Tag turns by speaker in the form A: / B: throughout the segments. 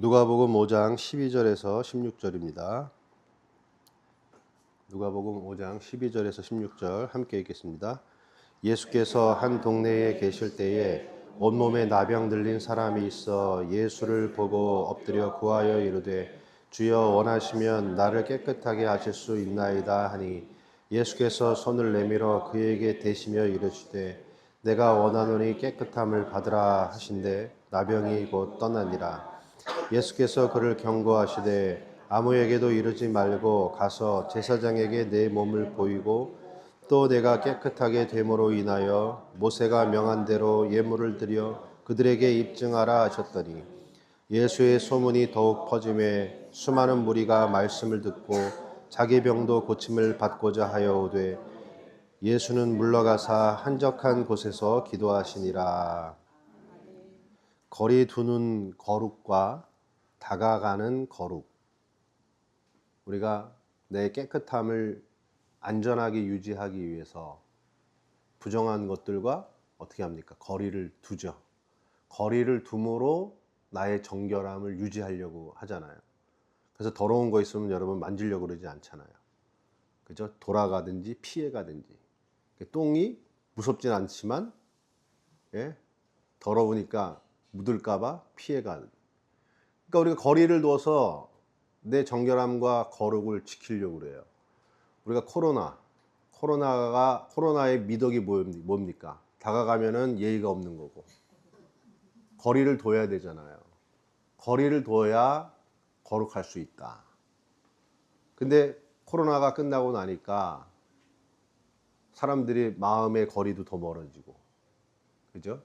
A: 누가복음 5장 12절에서 16절입니다. 누가복음 5장 12절에서 16절 함께 읽겠습니다. 예수께서 한 동네에 계실 때에 온몸에 나병 들린 사람이 있어 예수를 보고 엎드려 구하여 이르되 주여 원하시면 나를 깨끗하게 하실 수 있나이다 하니 예수께서 손을 내밀어 그에게 대시며 이르시되 내가 원하노니 깨끗함을 받으라 하신대 나병이 곧 떠나니라. 예수께서 그를 경고하시되 아무에게도 이르지 말고 가서 제사장에게 내 몸을 보이고 또 내가 깨끗하게 됨으로 인하여 모세가 명한 대로 예물을 드려 그들에게 입증하라 하셨더니 예수의 소문이 더욱 퍼짐에 수많은 무리가 말씀을 듣고 자기 병도 고침을 받고자 하여 오되 예수는 물러가사 한적한 곳에서 기도하시니라. 거리 두는 거룩과 다가가는 거룩. 우리가 내 깨끗함을 안전하게 유지하기 위해서 부정한 것들과 어떻게 합니까? 거리를 두죠. 거리를 둠으로 나의 정결함을 유지하려고 하잖아요. 그래서 더러운 거 있으면 여러분 만지려고 그러지 않잖아요. 그죠? 돌아가든지 피해가든지. 똥이 무섭진 않지만 더러우니까 묻을까봐 피해가는. 그러니까 우리가 거리를 둬서 내 정결함과 거룩을 지키려고 그래요. 우리가 코로나의 미덕이 뭡니까? 다가가면은 예의가 없는 거고. 거리를 둬야 되잖아요. 거리를 둬야 거룩할 수 있다. 근데 코로나가 끝나고 나니까 사람들이 마음의 거리도 더 멀어지고, 그죠?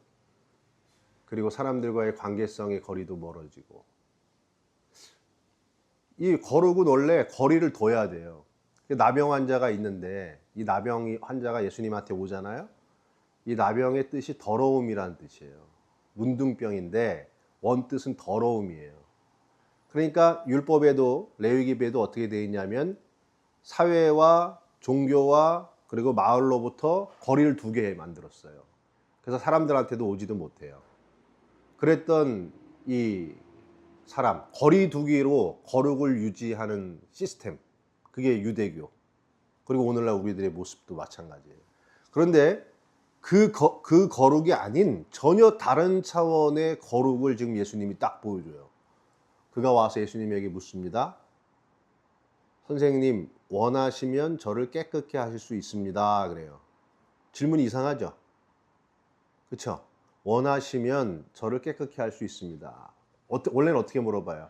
A: 그리고 사람들과의 관계성의 거리도 멀어지고. 이 거룩은 원래 거리를 둬야 돼요. 나병 환자가 있는데 이 나병 환자가 예수님한테 오잖아요. 이 나병의 뜻이 더러움이라는 뜻이에요. 문둥병인데 원뜻은 더러움이에요. 그러니까 율법에도 레위기에도 어떻게 되어 있냐면 사회와 종교와 그리고 마을로부터 거리를 두게 만들었어요. 그래서 사람들한테도 오지도 못해요. 그랬던 이 사람, 거리 두기로 거룩을 유지하는 시스템, 그게 유대교. 그리고 오늘날 우리들의 모습도 마찬가지예요. 그런데 그 거룩이 아닌 전혀 다른 차원의 거룩을 지금 예수님이 딱 보여줘요. 그가 와서 예수님에게 묻습니다. 선생님, 원하시면 저를 깨끗게 하실 수 있습니다. 그래요. 질문이 이상하죠? 그렇죠? 원하시면 저를 깨끗게 할 수 있습니다. 원래는 어떻게 물어봐요?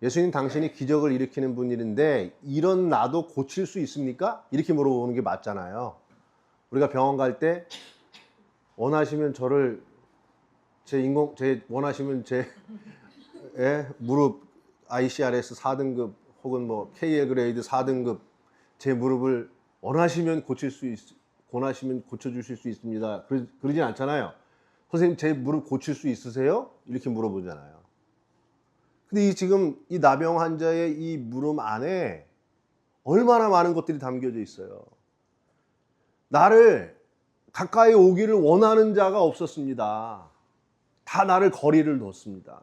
A: 예수님, 당신이 기적을 일으키는 분인데 이런 나도 고칠 수 있습니까? 이렇게 물어보는 게 맞잖아요. 우리가 병원 갈 때 원하시면 저를 원하시면 제 무릎 ICRS 4등급 혹은 뭐 KL 그레이드 4등급 제 무릎을 원하시면 고쳐주실 수 있습니다. 그러진 않잖아요. 선생님, 제 무릎 고칠 수 있으세요? 이렇게 물어보잖아요. 근데 지금 이 나병 환자의 이 무릎 안에 얼마나 많은 것들이 담겨져 있어요. 나를 가까이 오기를 원하는 자가 없었습니다. 다 나를 거리를 뒀습니다.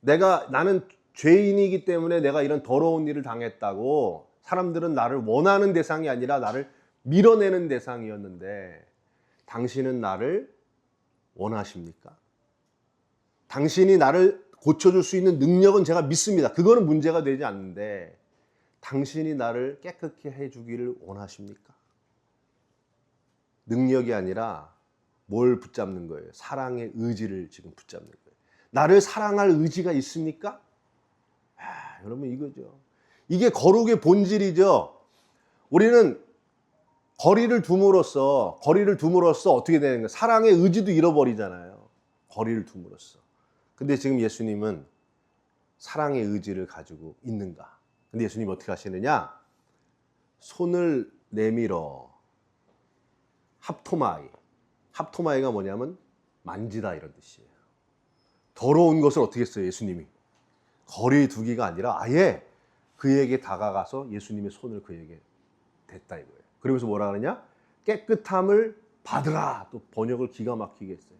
A: 나는 죄인이기 때문에 내가 이런 더러운 일을 당했다고 사람들은 나를 원하는 대상이 아니라 나를 밀어내는 대상이었는데 당신은 나를 원하십니까? 당신이 나를 고쳐줄 수 있는 능력은 제가 믿습니다. 그거는 문제가 되지 않는데 당신이 나를 깨끗게 해주기를 원하십니까? 능력이 아니라 뭘 붙잡는 거예요? 사랑의 의지를 지금 붙잡는 거예요. 나를 사랑할 의지가 있습니까? 여러분, 이거죠. 이게 거룩의 본질이죠. 우리는 거리를 둠으로써 어떻게 되는 거예요? 사랑의 의지도 잃어버리잖아요. 거리를 둠으로써. 근데 지금 예수님은 사랑의 의지를 가지고 있는가? 근데 예수님이 어떻게 하시느냐? 손을 내밀어. 합토마이가 뭐냐면 만지다 이런 뜻이에요. 더러운 것을 어떻게 했어요? 예수님이 거리 두기가 아니라 아예 그에게 다가가서 예수님의 손을 그에게 댔다 이거예요. 그러면서 뭐라 그러냐? 깨끗함을 받으라. 또 번역을 기가 막히게 했어요.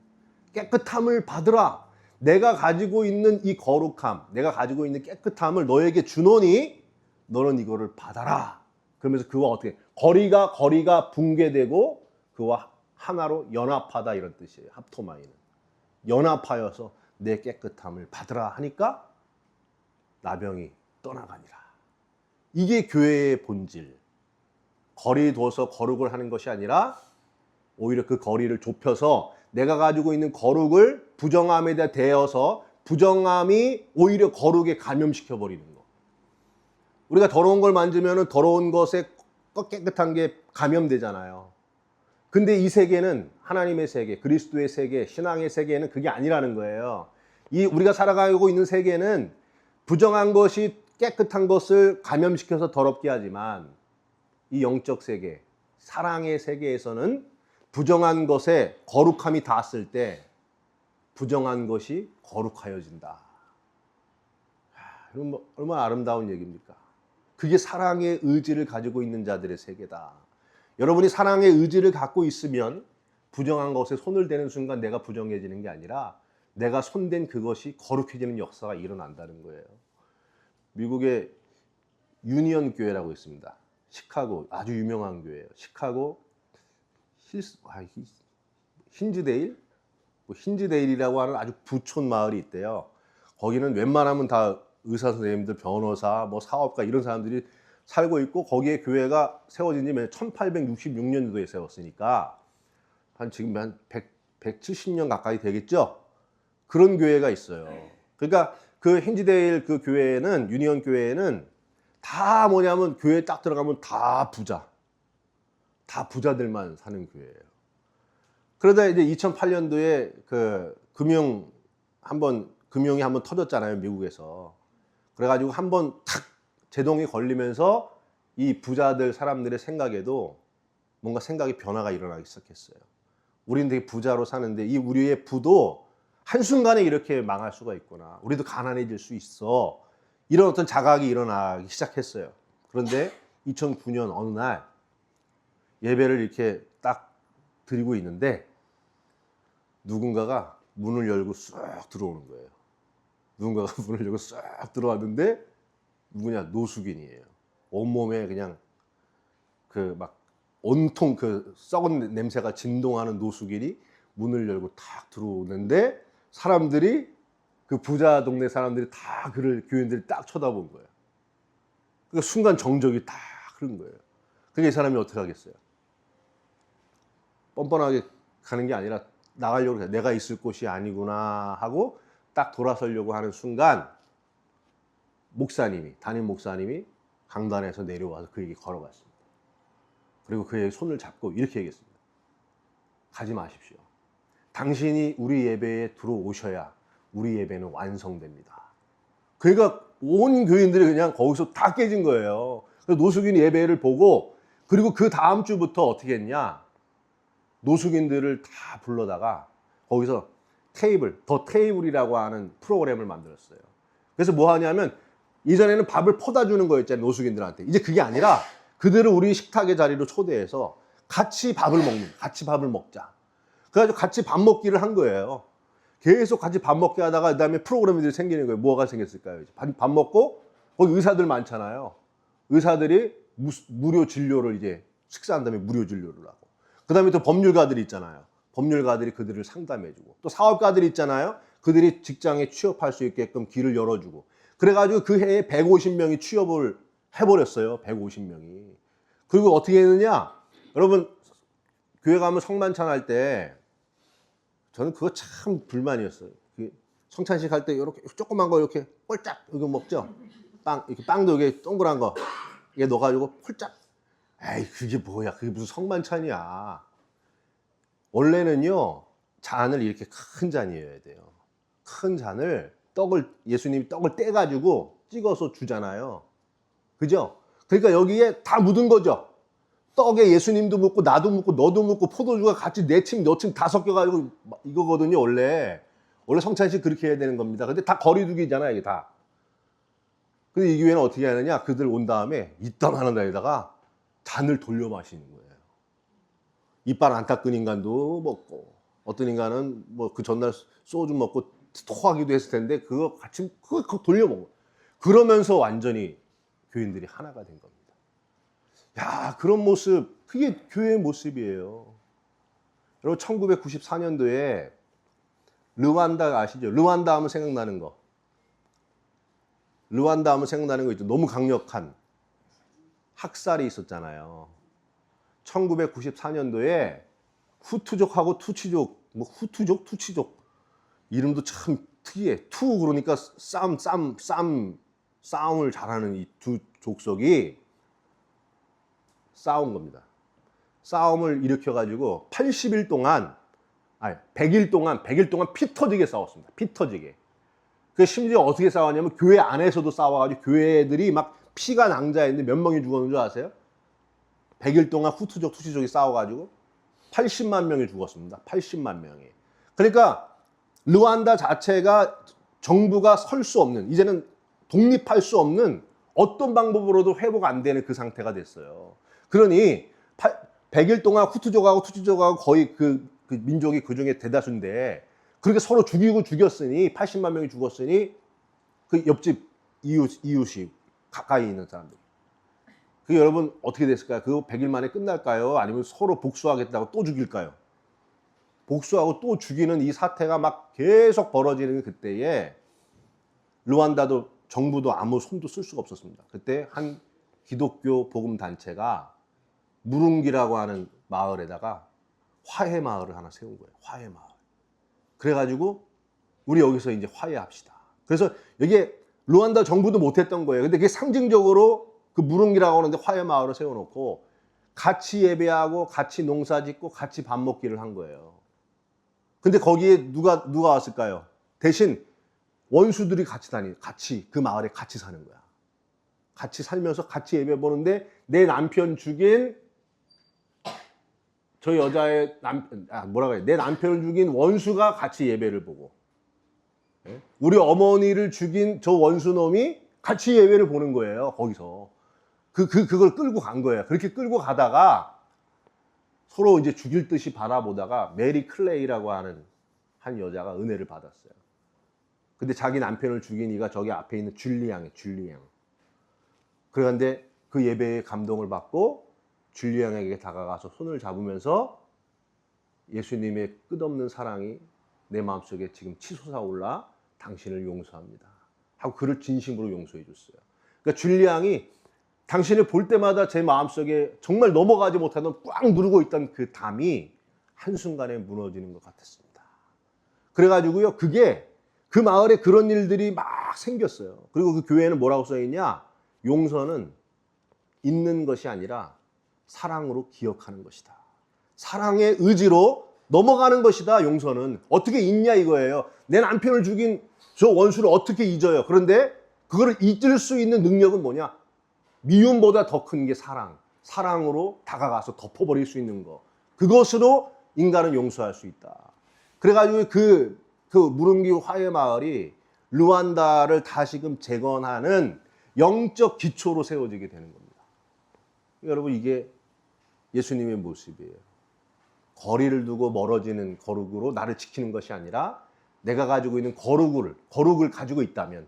A: 깨끗함을 받으라. 내가 가지고 있는 이 거룩함, 내가 가지고 있는 깨끗함을 너에게 주노니 너는 이거를 받아라. 그러면서 그와 어떻게 거리가 붕괴되고 그와 하나로 연합하다 이런 뜻이에요. 합토마이는 연합하여서 내 깨끗함을 받으라 하니까 나병이 떠나가니라. 이게 교회의 본질. 거리 둬서 거룩을 하는 것이 아니라 오히려 그 거리를 좁혀서 내가 가지고 있는 거룩을 부정함에 대해서 부정함이 오히려 거룩에 감염시켜 버리는 거. 우리가 더러운 걸 만지면 더러운 것에 깨끗한 게 감염되잖아요. 근데 이 세계는 하나님의 세계, 그리스도의 세계, 신앙의 세계는 그게 아니라는 거예요. 이 우리가 살아가고 있는 세계는 부정한 것이 깨끗한 것을 감염시켜서 더럽게 하지만 이 영적 세계, 사랑의 세계에서는 부정한 것에 거룩함이 닿았을 때 부정한 것이 거룩하여진다. 얼마나 아름다운 얘기입니까? 그게 사랑의 의지를 가지고 있는 자들의 세계다. 여러분이 사랑의 의지를 갖고 있으면 부정한 것에 손을 대는 순간 내가 부정해지는 게 아니라 내가 손댄 그것이 거룩해지는 역사가 일어난다는 거예요. 미국의 유니언 교회라고 있습니다. 시카고 아주 유명한 교회예요. 시카고 힌즈데일이라고 하는 아주 부촌 마을이 있대요. 거기는 웬만하면 다 의사 선생님들, 변호사, 뭐 사업가 이런 사람들이 살고 있고 거기에 교회가 세워진 지 1866년도에 세웠으니까 지금 한 170년 가까이 되겠죠. 그런 교회가 있어요. 그러니까 그 힌즈데일 그 교회는 유니언 교회는 다 뭐냐면 교회에 딱 들어가면 다 부자들만 사는 교회예요. 그러다 이제 2008년도에 그 금융이 한번 터졌잖아요, 미국에서. 그래가지고 한번 탁 제동이 걸리면서 이 부자들 사람들의 생각에도 뭔가 생각의 변화가 일어나기 시작했어요. 우리는 되게 부자로 사는데 이 우리의 부도 한순간에 이렇게 망할 수가 있구나. 우리도 가난해질 수 있어. 이런 어떤 자각이 일어나기 시작했어요. 그런데 2009년 어느 날 예배를 이렇게 딱 드리고 있는데 누군가가 문을 열고 쑥 들어오는 거예요. 누군가가 문을 열고 쑥 들어왔는데 누구냐? 노숙인이에요. 온몸에 그냥 그 막 온통 그 썩은 냄새가 진동하는 노숙인이 문을 열고 탁 들어오는데 사람들이 그 부자 동네 사람들이 다 교인들이 딱 쳐다본 거예요. 그러니까 순간 정적이 딱 흐른 거예요. 그러니까 이 사람이 어떻게 하겠어요? 뻔뻔하게 가는 게 아니라 나가려고 해요. 내가 있을 곳이 아니구나 하고 딱 돌아서려고 하는 순간 담임 목사님이 강단에서 내려와서 그에게 걸어갔습니다. 그리고 그의 손을 잡고 이렇게 얘기했습니다. 가지 마십시오. 당신이 우리 예배에 들어오셔야 우리 예배는 완성됩니다. 그러니까 온 교인들이 그냥 거기서 다 깨진 거예요. 그래서 노숙인 예배를 보고 그리고 그 다음 주부터 어떻게 했냐? 노숙인들을 다 불러다가 거기서 더 테이블이라고 하는 프로그램을 만들었어요. 그래서 뭐 하냐면 이전에는 밥을 퍼다 주는 거였잖아요, 노숙인들한테. 이제 그게 아니라 그들을 우리 식탁의 자리로 초대해서 같이 밥을 먹자. 그래가지고 같이 밥 먹기를 한 거예요. 계속 같이 밥 먹게 하다가 그다음에 프로그램들이 생기는 거예요. 뭐가 생겼을까요? 밥 먹고 거기 의사들 많잖아요. 의사들이 무료 진료를 이제 식사한 다음에 무료 진료를 하고. 그다음에 또 법률가들이 있잖아요. 법률가들이 그들을 상담해주고. 또 사업가들이 있잖아요. 그들이 직장에 취업할 수 있게끔 길을 열어주고. 그래가지고 그 해에 150명이 취업을 해버렸어요. 150명이. 그리고 어떻게 했느냐? 여러분 교회 가면 성만찬 할 때 저는 그거 참 불만이었어요. 성찬식 할 때 이렇게 조그만 거 이렇게 꼴짝 이거 먹죠. 이렇게 빵도 이게 동그란 거 이게 넣어가지고 홀짝. 에이 그게 뭐야? 그게 무슨 성만찬이야? 원래는요 잔을 이렇게 큰 잔이어야 돼요. 큰 잔을 예수님이 떡을 떼가지고 찍어서 주잖아요. 그죠? 그러니까 여기에 다 묻은 거죠. 떡에 예수님도 묻고 나도 묻고 너도 묻고 포도주가 같이 네 층 다 섞여가지고 이거거든요. 원래 성찬식 그렇게 해야 되는 겁니다. 근데 다 거리두기잖아요. 이게 다. 근데 이 교회는 어떻게 하느냐? 그들 온 다음에 이따만한 데다가 잔을 돌려 마시는 거예요. 이빨 안 닦은 인간도 먹고 어떤 인간은 뭐 그 전날 소주 먹고 토하기도 했을 텐데 그거 같이 그거 돌려먹어. 그러면서 완전히 교인들이 하나가 된 겁니다. 야, 그런 모습, 그게 교회의 모습이에요. 여러분 1994년도에 르완다 아시죠? 르완다 하면 생각나는 거. 르완다 하면 생각나는 거 있죠. 너무 강력한 학살이 있었잖아요. 1994년도에 후투족하고 투치족, 뭐 후투족, 투치족 이름도 참 특이해. 투 그러니까 싸움을 잘하는 이 두 족속이 싸운 겁니다. 싸움을 일으켜가지고 80일 동안, 아니 100일 동안 피 터지게 싸웠습니다. 피 터지게. 그 심지어 어떻게 싸웠냐면 교회 안에서도 싸워가지고 교회들이 막 피가 낭자했는데 몇 명이 죽었는 줄 아세요? 100일 동안 후투족, 투치족이 싸워가지고 80만 명이 죽었습니다. 80만 명이. 그러니까 르완다 자체가 정부가 설 수 없는, 이제는 독립할 수 없는 어떤 방법으로도 회복 안 되는 그 상태가 됐어요. 그러니 100일 동안 후투족하고 투치족하고 거의 그 민족이 그 중에 대다수인데 그렇게 서로 죽이고 죽였으니 80만 명이 죽었으니 그 옆집 이웃이 가까이 있는 사람들. 그 여러분 어떻게 됐을까요? 그거 100일 만에 끝날까요? 아니면 서로 복수하겠다고 또 죽일까요? 복수하고 또 죽이는 이 사태가 막 계속 벌어지는 그때에 르완다도 정부도 아무 손도 쓸 수가 없었습니다. 그때 한 기독교 복음 단체가 무릉기라고 하는 마을에다가 화해 마을을 하나 세운 거예요. 화해 마을. 그래가지고 우리 여기서 이제 화해합시다. 그래서 여기에 르완다 정부도 못했던 거예요. 근데 그게 상징적으로 그 무릉기라고 하는데 화해 마을을 세워놓고 같이 예배하고 같이 농사 짓고 같이 밥 먹기를 한 거예요. 근데 거기에 누가 왔을까요? 대신 원수들이 같이 그 마을에 같이 사는 거야. 같이 살면서 같이 예배 보는데 내 남편 죽인 저 여자의 내 남편을 죽인 원수가 같이 예배를 보고, 우리 어머니를 죽인 저 원수놈이 같이 예배를 보는 거예요. 거기서 그걸 끌고 간 거예요. 그렇게 끌고 가다가 서로 이제 죽일 듯이 바라보다가 메리 클레이라고 하는 한 여자가 은혜를 받았어요. 근데 자기 남편을 죽인 이가 저기 앞에 있는 줄리앙이에요. 줄리앙. 그런데 그 예배에 감동을 받고 줄리앙에게 다가가서 손을 잡으면서 예수님의 끝없는 사랑이 내 마음속에 지금 치솟아 올라 당신을 용서합니다 하고 그를 진심으로 용서해 줬어요. 그러니까 줄리앙이 당신을 볼 때마다 제 마음속에 정말 넘어가지 못하던 꽉 누르고 있던 그 담이 한순간에 무너지는 것 같았습니다. 그래가지고요, 그게 그 마을에 그런 일들이 막 생겼어요. 그리고 그 교회는 뭐라고 써있냐? 용서는 있는 것이 아니라 사랑으로 기억하는 것이다. 사랑의 의지로 넘어가는 것이다. 용서는 어떻게 잊냐 이거예요. 내 남편을 죽인 저 원수를 어떻게 잊어요? 그런데 그거를 잊을 수 있는 능력은 뭐냐? 미움보다 더 큰 게 사랑으로 다가가서 덮어버릴 수 있는 거. 그것으로 인간은 용서할 수 있다. 그래가지고 그 무릉기 화해 마을이 르완다를 다시금 재건하는 영적 기초로 세워지게 되는 겁니다. 여러분, 이게 예수님의 모습이에요. 거리를 두고 멀어지는 거룩으로 나를 지키는 것이 아니라 내가 가지고 있는 거룩을 가지고 있다면,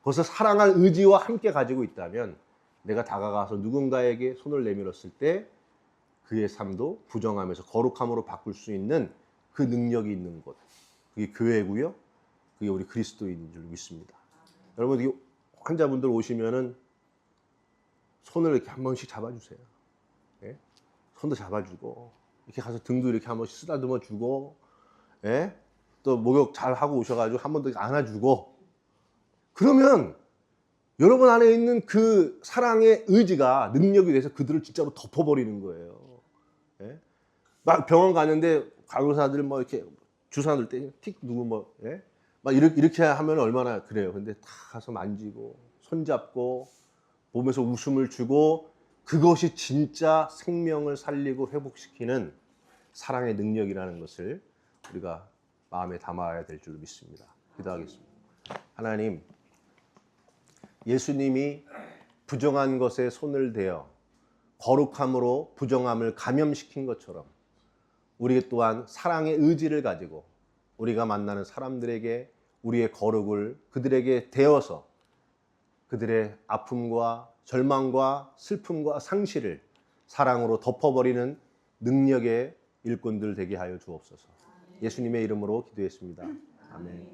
A: 그것을 사랑할 의지와 함께 가지고 있다면 내가 다가가서 누군가에게 손을 내밀었을 때 그의 삶도 부정하면서 거룩함으로 바꿀 수 있는 그 능력이 있는 곳. 그게 교회고요. 그게 우리 그리스도인인 줄 믿습니다. 여러분, 환자분들 오시면은 손을 이렇게 한 번씩 잡아주세요. 예? 손도 잡아주고, 이렇게 가서 등도 이렇게 한 번씩 쓰다듬어 주고, 예? 또 목욕 잘 하고 오셔가지고 한 번 더 안아주고, 그러면 여러분 안에 있는 그 사랑의 의지가 능력이 돼서 그들을 진짜로 덮어버리는 거예요. 예? 막 병원 가는데 간호사들 뭐 이렇게 주사 넣을 때 틱 누구 뭐, 예? 막 이렇게 하면 얼마나 그래요. 근데 다 가서 만지고, 손잡고, 몸에서 웃음을 주고, 그것이 진짜 생명을 살리고 회복시키는 사랑의 능력이라는 것을 우리가 마음에 담아야 될 줄 믿습니다. 기도하겠습니다. 하나님, 예수님이 부정한 것에 손을 대어 거룩함으로 부정함을 감염시킨 것처럼 우리 또한 사랑의 의지를 가지고 우리가 만나는 사람들에게 우리의 거룩을 그들에게 대어서 그들의 아픔과 절망과 슬픔과 상실을 사랑으로 덮어버리는 능력의 일꾼들 되게 하여 주옵소서. 예수님의 이름으로 기도했습니다. 아멘.